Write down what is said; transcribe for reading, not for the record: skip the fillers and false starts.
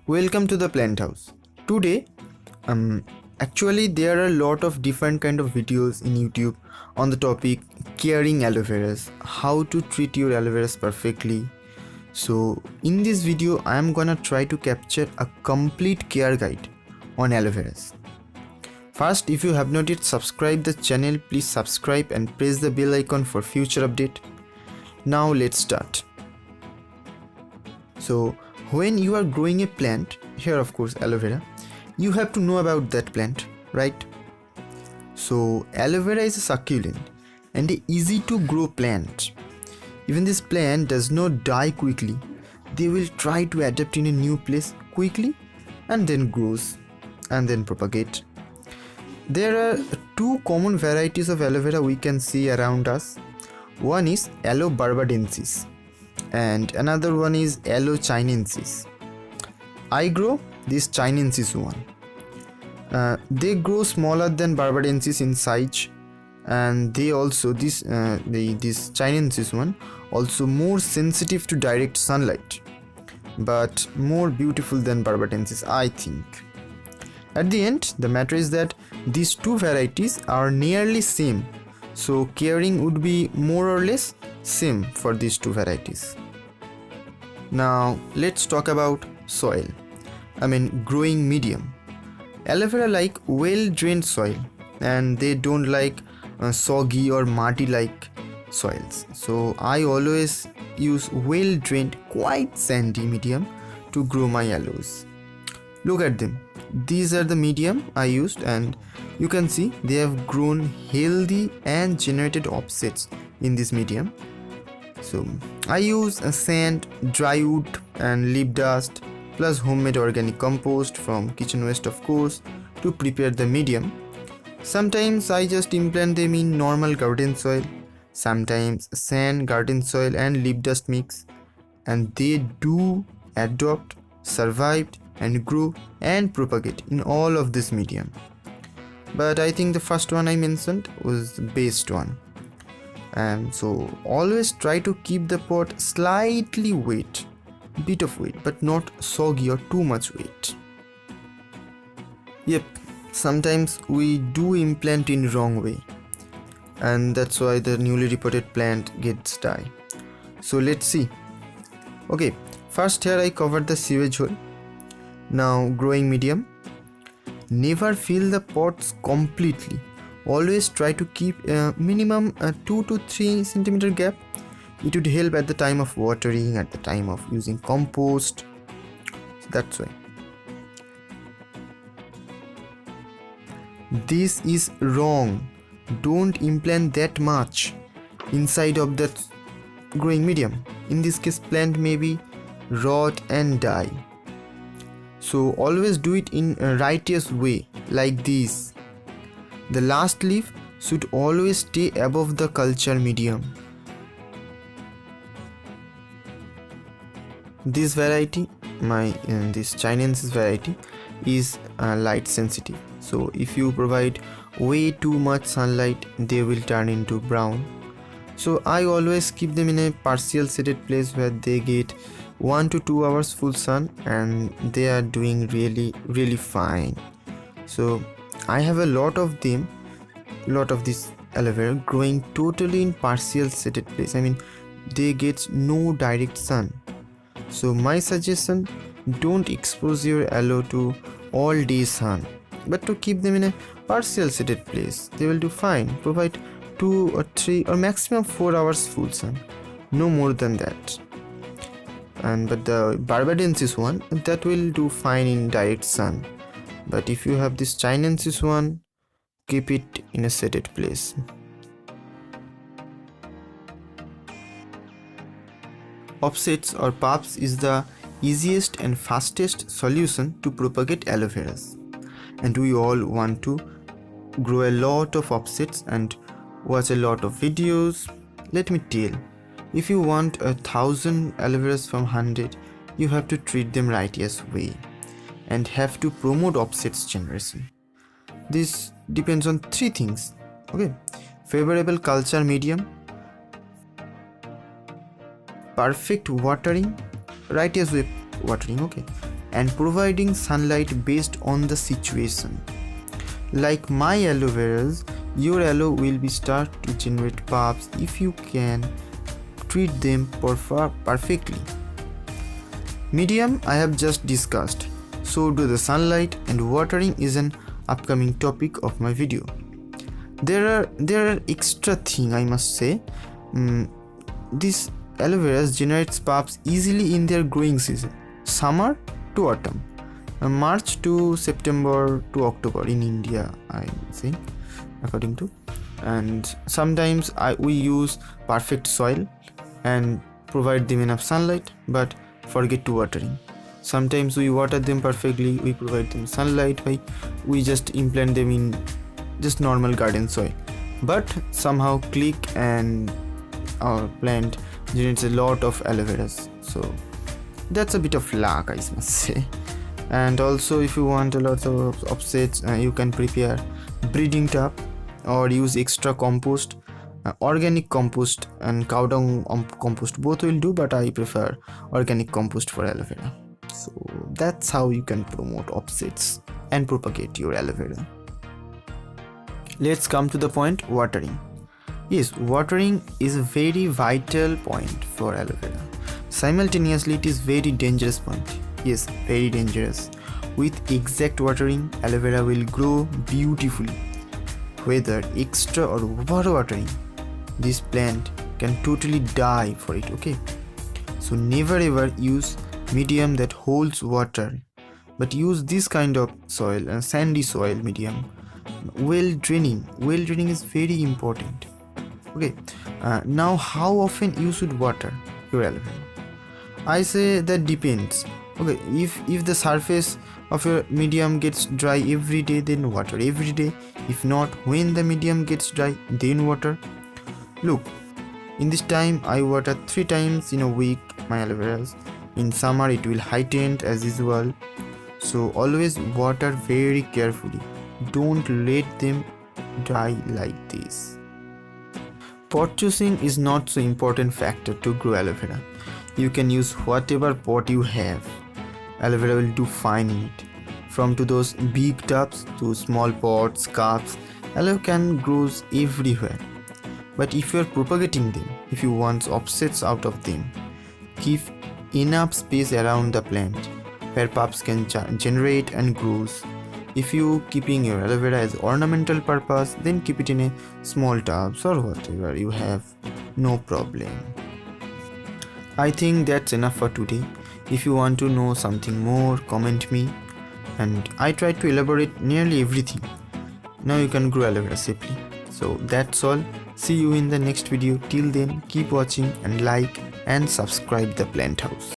Welcome to the plant house. Today, actually there are a lot of different kind of videos in YouTube on the topic caring aloe veras, how to treat your aloe veras perfectly. So in this video, I am gonna try to capture a complete care guide on aloe veras. First, if you have not yet subscribed the channel, please subscribe and press the bell icon for future update. Now let's start. So when you are growing a plant, here of course aloe vera, you have to know about that plant, right? So aloe vera is a succulent and an easy to grow plant. Even this plant does not die quickly. They will try to adapt in a new place quickly and then grows and then propagate. There are two common varieties of aloe vera we can see around us. One is Aloe barbadensis and another one is Aloe chinensis. I grow this chinensis one. They grow smaller than barbadensis in size, and they also this chinensis one also more sensitive to direct sunlight, but more beautiful than barbadensis, I think. At the end, the matter is that these two varieties are nearly same, so caring would be more or less same for these two varieties. Now let's talk about soil. Growing medium. Aloe vera like well drained soil, and they don't like soggy or muddy like soils. So I always use well drained, quite sandy medium to grow my aloes. Look at them. These are the medium I used, and you can see they have grown healthy and generated offsets in this medium. So I use sand, dry wood and leaf dust plus homemade organic compost from kitchen waste of course to prepare the medium. Sometimes I just implant them in normal garden soil, sometimes sand, garden soil and leaf dust mix, and they do adopt, survive and grow and propagate in all of this medium. But I think the first one I mentioned was the best one. And so always try to keep the pot slightly wet, bit of wet, but not soggy or too much wet. Yep, sometimes we do implant in wrong way, and that's why the newly reported plant gets die. So let's see. Okay, first here I covered the sewage hole. Now growing medium. Never fill the pots completely. Always try to keep a minimum 2 to 3 centimeter gap. It would help at the time of watering, at the time of using compost. So that's why. This is wrong. Don't implant that much inside of that growing medium. In this case, plant may be rot and die. So always do it in a righteous way, like this. The last leaf should always stay above the culture medium. This variety, this chinensis variety, is light sensitive. So if you provide way too much sunlight, they will turn into brown. So I always keep them in a partial shaded place where they get 1 to 2 hours full sun, and they are doing really fine. So I have a lot of them, this aloe vera growing totally in partial shaded place. They get no direct sun. So my suggestion, don't expose your aloe to all day sun, but to keep them in a partial shaded place. They will do fine. Provide 2 or 3 or maximum 4 hours full sun, no more than that. But the barbadensis one, that will do fine in direct sun. But if you have this chinensis one, keep it in a shaded place. Offsets or pups is the easiest and fastest solution to propagate aloe veras. And we all want to grow a lot of offsets and watch a lot of videos. Let me tell, if you want 1,000 aloe veras from 100, you have to treat them righteous way and have to promote offsets generation. This depends on 3 things. Okay, favorable culture medium, perfect watering, righteous way watering, okay, and providing sunlight based on the situation. Like my aloe veras, your aloe will be start to generate pups if you can treat them perfectly. Medium I have just discussed, so do the sunlight, and watering is an upcoming topic of my video. There are extra thing I must say. This aloe veras generates pups easily in their growing season, summer to autumn, March to September to October in India, I think, according to. And sometimes we use perfect soil and provide them enough sunlight, but forget to watering. Sometimes we water them perfectly, we provide them sunlight, we just implant them in just normal garden soil, but somehow click and our plant generates a lot of aloe veras. So that's a bit of luck, I must say. And also, if you want a lot of offsets, you can prepare breeding tub or use extra compost, organic compost and cow dung compost, both will do, but I prefer organic compost for aloe vera. So that's how you can promote offsets and propagate your aloe vera. Let's come to the point, watering. Yes, watering is a very vital point for aloe vera. Simultaneously, it is very dangerous point. Yes, very dangerous. With exact watering, aloe vera will grow beautifully. Whether extra or over watering, this plant can totally die for it, okay? So never ever use medium that holds water, but use this kind of soil, a sandy soil medium. Well draining is very important. Okay, now how often you should water your aloe vera? I say that depends. Okay, if the surface of your medium gets dry every day, then water every day. If not, when the medium gets dry, then water. Look, in this time I water 3 times in a week my aloe veras. In summer it will heighten as usual, so always water very carefully. Don't let them dry like this. Pot choosing is not so important factor to grow aloe vera. You can use whatever pot you have. Aloe vera will do fine in it. From to those big tubs to small pots, cups, aloe can grow everywhere. But if you are propagating them, if you want offsets out of them, keep enough space around the plant where pups can generate and grow. If you keeping your aloe vera as ornamental purpose, then keep it in a small tubs or whatever you have, no problem. I think that's enough for today. If you want to know something more, comment me, and I try to elaborate nearly everything. Now you can grow aloe vera safely. So that's all. See you in the next video. Till then, keep watching and like and subscribe the plant house.